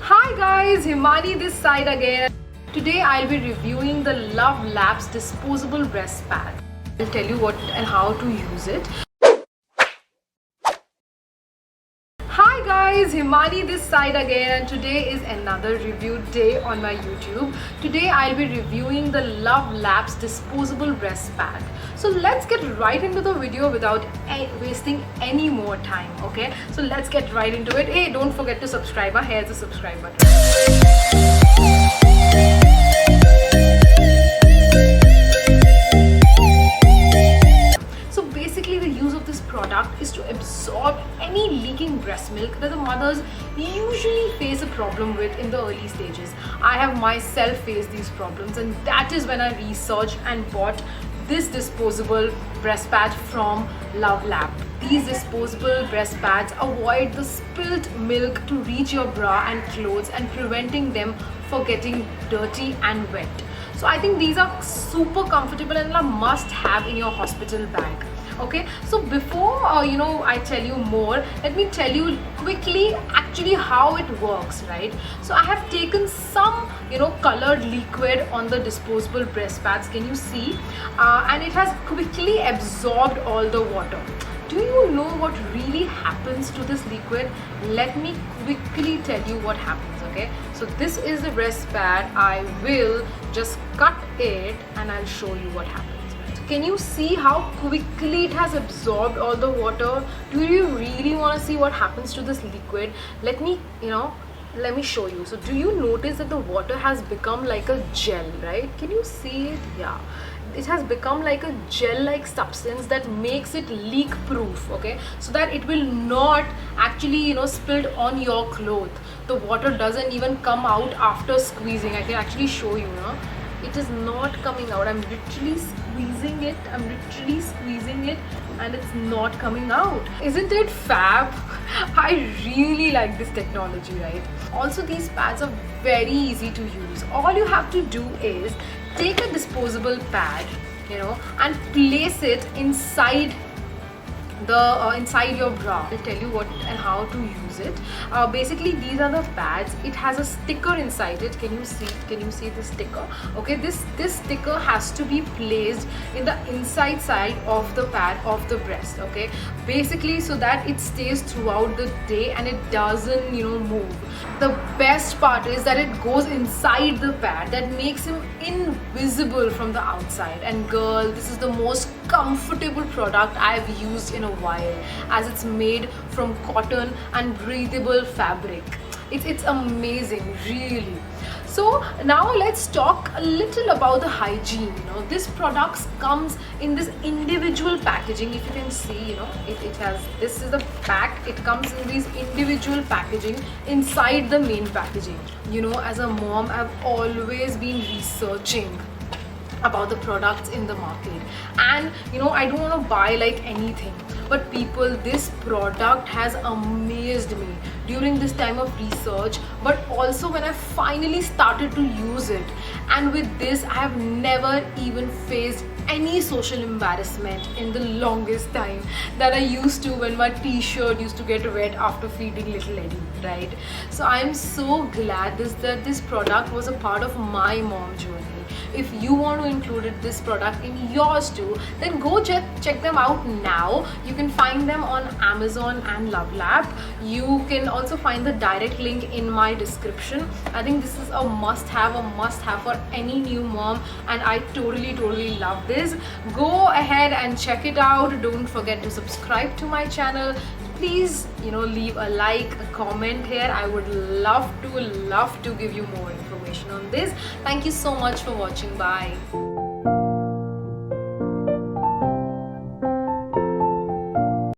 Hi guys, Himani this side again. Today I'll be reviewing the Love Labs disposable breast pad. I'll tell you what and how to use it. Hi guys, Himani this side again, and today is another review day on my YouTube. Today I'll be reviewing the Love Labs disposable breast pad. So let's get right into the video without wasting any more time, okay? So let's get right into it. Hey, don't forget to subscribe. Here's the subscribe button. The use of this product is to absorb any leaking breast milk that the mothers usually face a problem with in the early stages. I have myself faced these problems, and that is when I researched and bought this disposable breast pad from Love Lab. These disposable breast pads avoid the spilt milk to reach your bra and clothes and preventing them from getting dirty and wet. So I think these are super comfortable and a must have in your hospital bag. Okay, so before I tell you more, let me tell you quickly actually how it works, right? So I have taken some colored liquid on the disposable breast pads, can you see? And it has quickly absorbed all the water. Do you know what really happens to this liquid? Let me quickly tell you what happens, okay? So this is the breast pad. I will just cut it and I'll show you what happens. Can you see how quickly it has absorbed all the water? Do you really want to see what happens to this liquid? Let me show you. So do you notice that the water has become like a gel, right? Can you see it? Yeah. It has become like a gel-like substance that makes it leak-proof, okay? So that it will not actually, spilled on your cloth. The water doesn't even come out after squeezing. I can actually show you, It is not coming out. I'm literally squeezing it. And it's not coming out. Isn't it fab? I really like this technology, right? Also, these pads are very easy to use. All you have to do is take a disposable pad, and place it inside inside your bra. I'll tell you what and how to use it. Basically, these are the pads. It has a sticker inside it. Can you see the sticker? Okay, this sticker has to be placed in the inside side of the pad of the breast, okay? Basically, so that it stays throughout the day and it doesn't move. The best part is that it goes inside the pad, that makes him invisible from the outside. And girl, this is the most comfortable product I've used in a while, as it's made from cotton and breathable fabric. It's amazing, really. So now let's talk a little about the hygiene. This product comes in this individual packaging. If you can see, it has, this is the pack. It comes in these individual packaging inside the main packaging. As a mom, I've always been researching about the products in the market, and I don't want to buy like anything, but people, this product has amazed me during this time of research, but also when I finally started to use it. And with this, I have never even faced any social embarrassment in the longest time that I used to when my t-shirt used to get wet after feeding little Eddie, right? So I am so glad that this product was a part of my mom journey. If you want to include this product in yours too, then go check them out now. You can find them on Amazon and Love Lab. You can also find the direct link in my description. I think this is a must-have for any new mom, and I totally love this. Go ahead and check it out. Don't forget to subscribe to my channel. Please, leave a like, a comment here. I would love to give you more information on this. Thank you so much for watching. Bye.